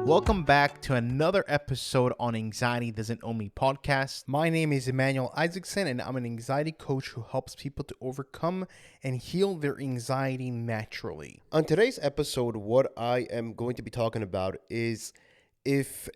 Welcome back to another episode on Anxiety Doesn't Own Me podcast. My name is Emmanuel Isaacson, and I'm an anxiety coach who helps people to overcome and heal their anxiety naturally. On today's episode, what I am going to be talking about is if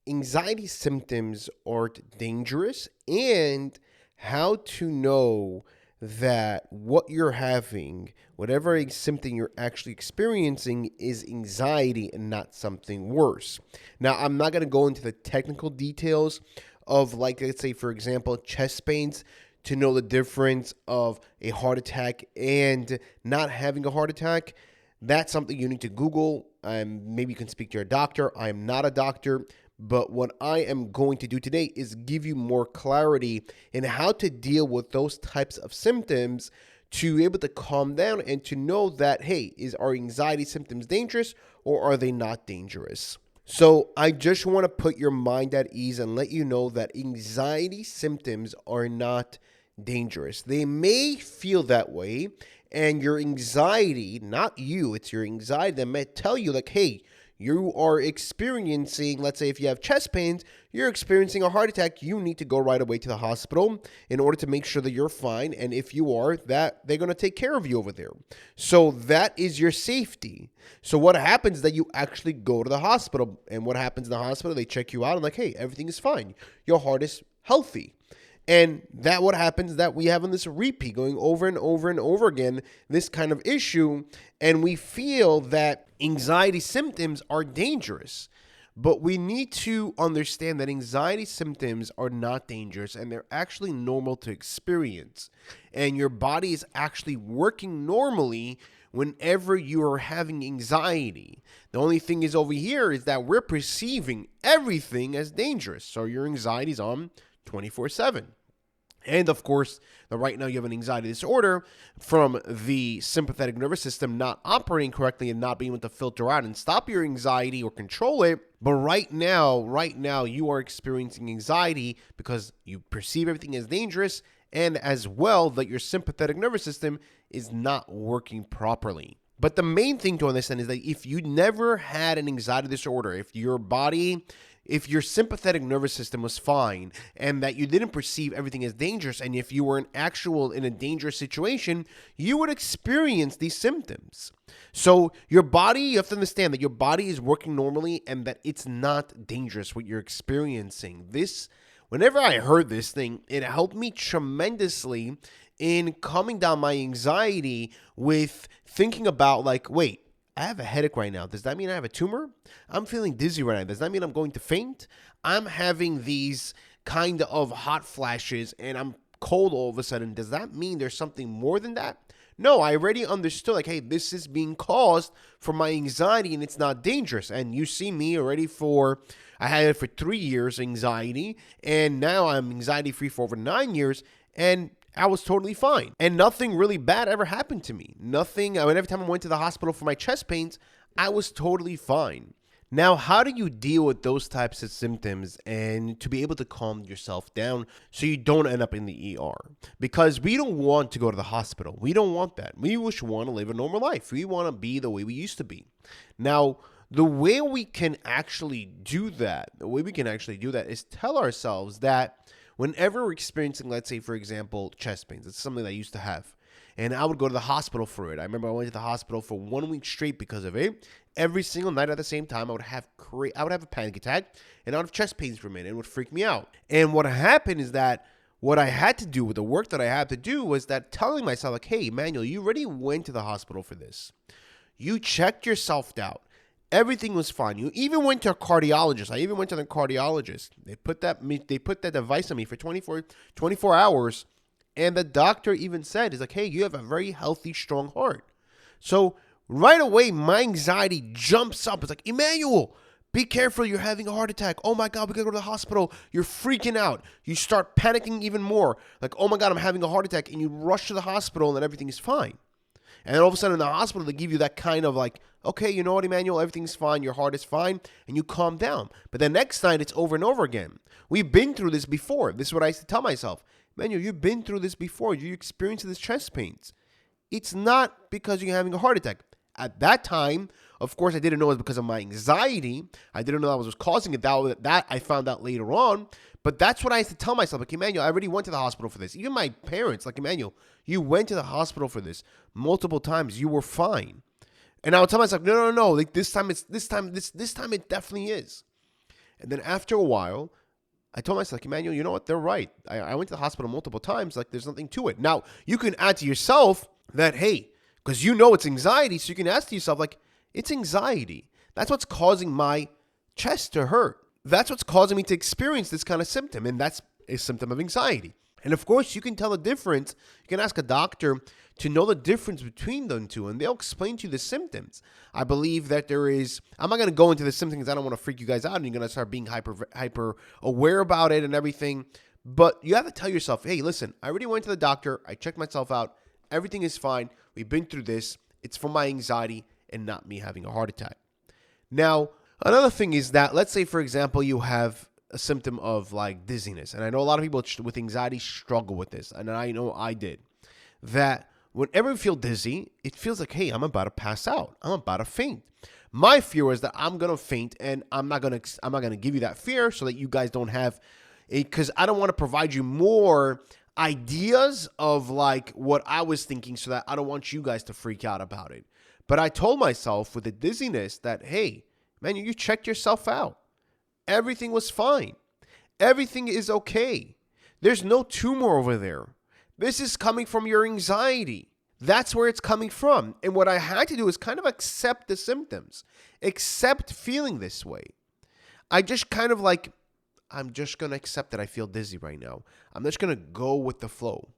anxiety symptoms aren't dangerous and how to know that what you're having, whatever symptom you're actually experiencing, is anxiety and not something worse. Now, I'm not going to go into the technical details of, like, let's say, for example, chest pains to know the difference of a heart attack and not having a heart attack. That's something you need to Google. Maybe you can speak to your doctor. I am not a doctor. But what I am going to do today is give you more clarity in how to deal with those types of symptoms to be able to calm down and to know that, hey, are anxiety symptoms dangerous or are they not dangerous? So I just want to put your mind at ease and let you know that anxiety symptoms are not dangerous. They may feel that way, and your anxiety, not you, it's your anxiety that may tell you like, hey, you are experiencing, let's say if you have chest pains, you're experiencing a heart attack, you need to go right away to the hospital in order to make sure that you're fine. And if you are, that they're going to take care of you over there. So that is your safety. So what happens is that you actually go to the hospital. And what happens in the hospital, they check you out and like, hey, everything is fine. Your heart is healthy. And that what happens is that we have on this repeat going over and over and over again, this kind of issue, and we feel that anxiety symptoms are dangerous. But we need to understand that anxiety symptoms are not dangerous and they're actually normal to experience. And your body is actually working normally whenever you are having anxiety. The only thing is over here is that we're perceiving everything as dangerous. So your anxiety is on 24/7. And of course, right now you have an anxiety disorder from the sympathetic nervous system not operating correctly and not being able to filter out and stop your anxiety or control it. But right now you are experiencing anxiety because you perceive everything as dangerous, and as well that your sympathetic nervous system is not working properly. But the main thing to understand is that if you never had an anxiety disorder, if your sympathetic nervous system was fine and that you didn't perceive everything as dangerous, and if you were in a dangerous situation, you would experience these symptoms. So you have to understand that your body is working normally and that it's not dangerous what you're experiencing. Whenever I heard this thing, it helped me tremendously in calming down my anxiety with thinking about like, wait, I have a headache right now. Does that mean I have a tumor? I'm feeling dizzy right now. Does that mean I'm going to faint? I'm having these kind of hot flashes and I'm cold all of a sudden. Does that mean there's something more than that? No, I already understood like, hey, this is being caused from my anxiety and it's not dangerous. And you see me already I had it for 3 years, anxiety, and now I'm anxiety free for over 9 years, and I was totally fine. And nothing really bad ever happened to me. Every time I went to the hospital for my chest pains, I was totally fine. Now, how do you deal with those types of symptoms and to be able to calm yourself down so you don't end up in the ER? Because we don't want to go to the hospital. We don't want that. We want to live a normal life. We want to be the way we used to be. Now, the way we can actually do that is tell ourselves that whenever we're experiencing, let's say, for example, chest pains, it's something that I used to have. And I would go to the hospital for it. I remember I went to the hospital for 1 week straight because of it. Every single night at the same time, I would have a panic attack, and I would have chest pains for a minute. It would freak me out. And what happened is that what I had to do with the work that I had to do was that telling myself, like, hey, Emmanuel, you already went to the hospital for this. You checked yourself out. Everything was fine. You even went to a cardiologist. I even went to the cardiologist. They put that device on me for 24 hours. And the doctor even said, he's like, hey, you have a very healthy, strong heart. So right away, my anxiety jumps up. It's like, Emmanuel, be careful. You're having a heart attack. Oh my God, we got to go to the hospital. You're freaking out. You start panicking even more. Like, oh my God, I'm having a heart attack. And you rush to the hospital and everything is fine. And then all of a sudden in the hospital, they give you that kind of like, okay, you know what, Emmanuel, everything's fine, your heart is fine, and you calm down. But the next night, it's over and over again. We've been through this before. This is what I used to tell myself. Emmanuel, you've been through this before. You experienced this chest pains. It's not because you're having a heart attack. At that time, Of course, I didn't know it was because of my anxiety. I didn't know that was causing it. That I found out later on. But that's what I used to tell myself. Like, Emmanuel, I already went to the hospital for this. Even my parents, like, Emmanuel, you went to the hospital for this multiple times. You were fine. And I would tell myself, no. Like, this time it definitely is. And then after a while, I told myself, like, Emmanuel, you know what? They're right. I went to the hospital multiple times. Like, there's nothing to it. Now, you can add to yourself that, hey, because you know it's anxiety, so you can ask to yourself, like, it's anxiety. That's what's causing my chest to hurt. That's what's causing me to experience this kind of symptom, and that's a symptom of anxiety. And of course, you can tell the difference. You can ask a doctor to know the difference between them two, and they'll explain to you the symptoms. I believe that there is, I'm not going to go into the symptoms because I don't want to freak you guys out, and you're going to start being hyper aware about it and everything. But you have to tell yourself, hey, listen, I already went to the doctor. I checked myself out. Everything is fine. We've been through this. It's from my anxiety and not me having a heart attack. Now, another thing is that, let's say, for example, you have a symptom of like dizziness. And I know a lot of people with anxiety struggle with this. And I know I did. That whenever you feel dizzy, it feels like, hey, I'm about to pass out. I'm about to faint. My fear was that I'm going to faint, and I'm not going to give you that fear so that you guys don't have because I don't want to provide you more ideas of like what I was thinking so that I don't want you guys to freak out about it. But I told myself with the dizziness that, hey, man, you checked yourself out. Everything was fine. Everything is okay. There's no tumor over there. This is coming from your anxiety. That's where it's coming from. And what I had to do is kind of accept the symptoms, accept feeling this way. I just kind of like, I'm just going to accept that I feel dizzy right now. I'm just going to go with the flow.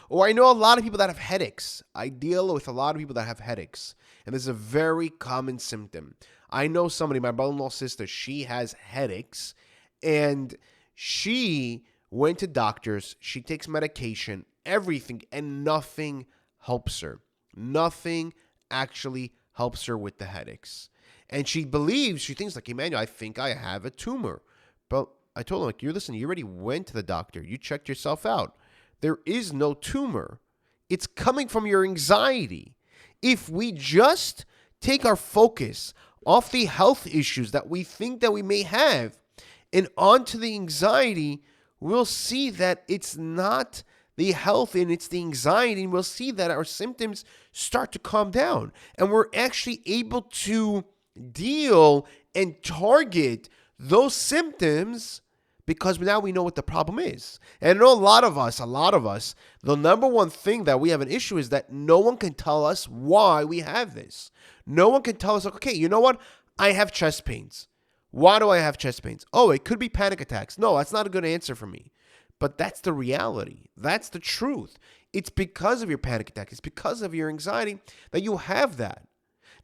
Or I know a lot of people that have headaches. I deal with a lot of people that have headaches. And this is a very common symptom. I know somebody, my brother-in-law's sister, she has headaches. And she went to doctors. She takes medication, everything, and nothing helps her. Nothing actually helps her with the headaches. And she thinks like, Emmanuel, I think I have a tumor. But I told her, like, you already went to the doctor. You checked yourself out. There is no tumor. It's coming from your anxiety. If we just take our focus off the health issues that we think that we may have and onto the anxiety, we'll see that it's not the health and it's the anxiety, and we'll see that our symptoms start to calm down. And we're actually able to deal and target those symptoms because now we know what the problem is. And I know a lot of us, the number one thing that we have an issue is that no one can tell us why we have this. No one can tell us, like, okay, you know what? I have chest pains. Why do I have chest pains? Oh, it could be panic attacks. No, that's not a good answer for me. But that's the reality. That's the truth. It's because of your panic attack. It's because of your anxiety that you have that.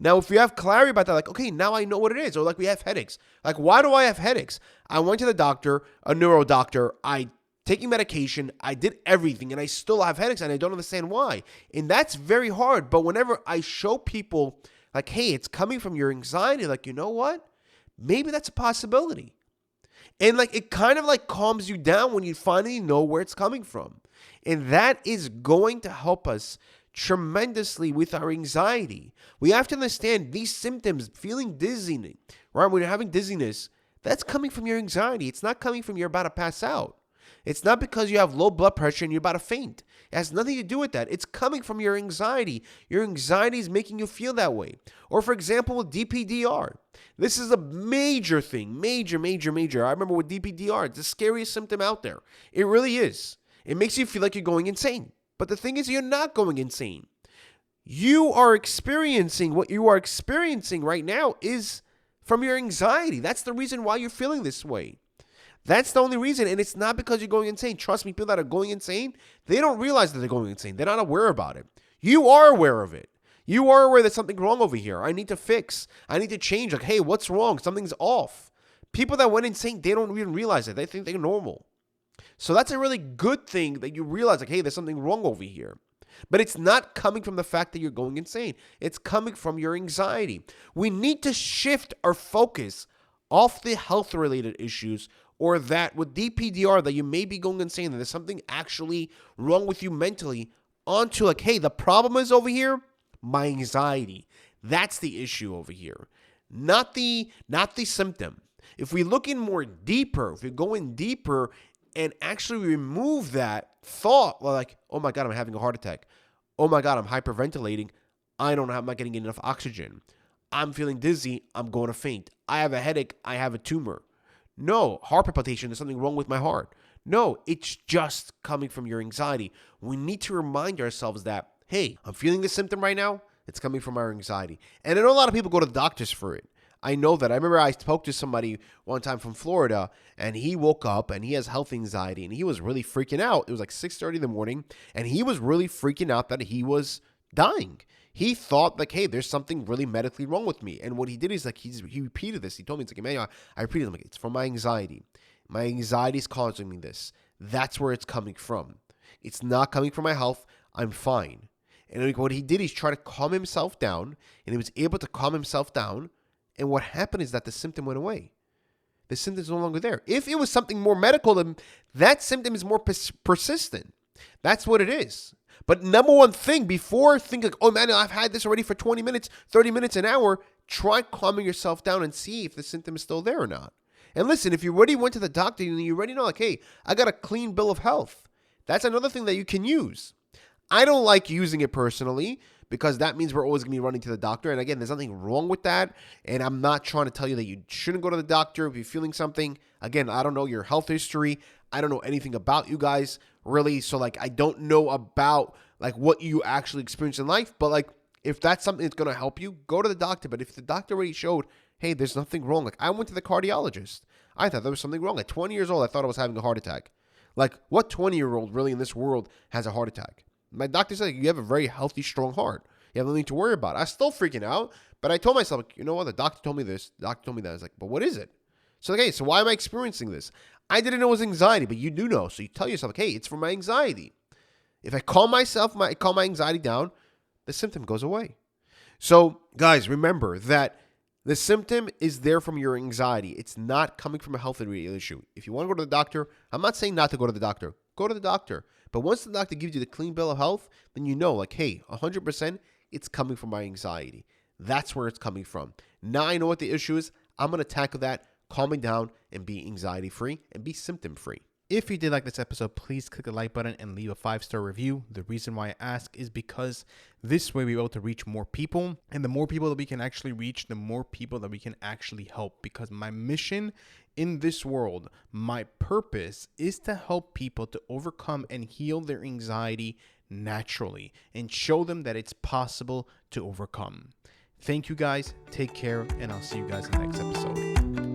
Now, if you have clarity about that, like, okay, now I know what it is. Or like we have headaches. Like, why do I have headaches? I went to the doctor, a neuro doctor. I taking medication. I did everything, and I still have headaches, and I don't understand why. And that's very hard. But whenever I show people, like, hey, it's coming from your anxiety, like, you know what? Maybe that's a possibility. And like it kind of like calms you down when you finally know where it's coming from. And that is going to help us tremendously with our anxiety. We have to understand these symptoms, feeling dizzy, right? When you're having dizziness, that's coming from your anxiety. It's not coming from you're about to pass out. It's not because you have low blood pressure and you're about to faint. It has nothing to do with that. It's coming from your anxiety. Your anxiety is making you feel that way. Or for example, with DPDR. This is a major thing. Major. I remember with DPDR, it's the scariest symptom out there. It really is. It makes you feel like you're going insane. But the thing is, you're not going insane. You are experiencing what you are experiencing right now is from your anxiety. That's the reason why you're feeling this way. That's the only reason, and it's not because you're going insane. Trust me, people that are going insane, they don't realize that they're going insane. They're not aware about it. You are aware of it. You are aware that something's wrong over here. I need to fix. I need to change. Like, hey, what's wrong? Something's off. People that went insane, they don't even realize it. They think they're normal. So that's a really good thing that you realize, like, hey, there's something wrong over here. But it's not coming from the fact that you're going insane. It's coming from your anxiety. We need to shift our focus off the health-related issues or that with DPDR that you may be going insane, that there's something actually wrong with you mentally, onto like, hey, the problem is over here, my anxiety. That's the issue over here. Not the symptom. If we look in more deeper, if we go in deeper and actually remove that thought, like, oh my God, I'm having a heart attack. Oh my God, I'm hyperventilating. I'm not getting enough oxygen. I'm feeling dizzy. I'm going to faint. I have a headache. I have a tumor. No, heart palpitation. There's something wrong with my heart. No, it's just coming from your anxiety. We need to remind ourselves that, hey, I'm feeling this symptom right now. It's coming from our anxiety. And I know a lot of people go to the doctors for it. I know that. I remember I spoke to somebody one time from Florida, and he woke up and he has health anxiety, and he was really freaking out. It was like 6:30 in the morning, and he was really freaking out that he was dying. He thought like, hey, there's something really medically wrong with me. And what he did is like, he repeated this. He told me, it's like, Emmanuel, I repeated it. I'm like, it's from my anxiety. My anxiety is causing me this. That's where it's coming from. It's not coming from my health. I'm fine. And like, what he did is try to calm himself down, and he was able to calm himself down. And what happened is that the symptom went away. The symptom is no longer there. If it was something more medical, then that symptom is more persistent. That's what it is. But number one thing, before thinking, oh man, I've had this already for 20 minutes, 30 minutes, an hour, try calming yourself down and see if the symptom is still there or not. And listen, if you already went to the doctor and you already know, like, hey, I got a clean bill of health, that's another thing that you can use. I don't like using it personally because that means we're always going to be running to the doctor. And again, there's nothing wrong with that. And I'm not trying to tell you that you shouldn't go to the doctor if you're feeling something. Again, I don't know your health history. I don't know anything about you guys, really. So, like, I don't know about, like, what you actually experience in life. But, like, if that's something that's going to help you, go to the doctor. But if the doctor already showed, hey, there's nothing wrong. Like, I went to the cardiologist. I thought there was something wrong. At 20 years old, I thought I was having a heart attack. Like, what 20-year-old really in this world has a heart attack? My doctor said, you have a very healthy, strong heart. You have nothing to worry about. I was still freaking out, but I told myself, like, you know what? The doctor told me this. The doctor told me that. I was like, but what is it? So, like, hey, so why am I experiencing this? I didn't know it was anxiety, but you do know. So you tell yourself, like, hey, it's from my anxiety. If I calm my anxiety down, the symptom goes away. So, guys, remember that the symptom is there from your anxiety. It's not coming from a health issue. If you want to go to the doctor, I'm not saying not to go to the doctor. Go to the doctor. But once the doctor gives you the clean bill of health, then you know, like, hey, 100%, it's coming from my anxiety. That's where it's coming from. Now I know what the issue is. I'm going to tackle that, calming down, and be anxiety-free and be symptom-free. If you did like this episode, please click the like button and leave a 5-star review. The reason why I ask is because this way we're able to reach more people. And the more people that we can actually reach, the more people that we can actually help. Because my mission in this world, my purpose is to help people to overcome and heal their anxiety naturally and show them that it's possible to overcome. Thank you guys. Take care. And I'll see you guys in the next episode.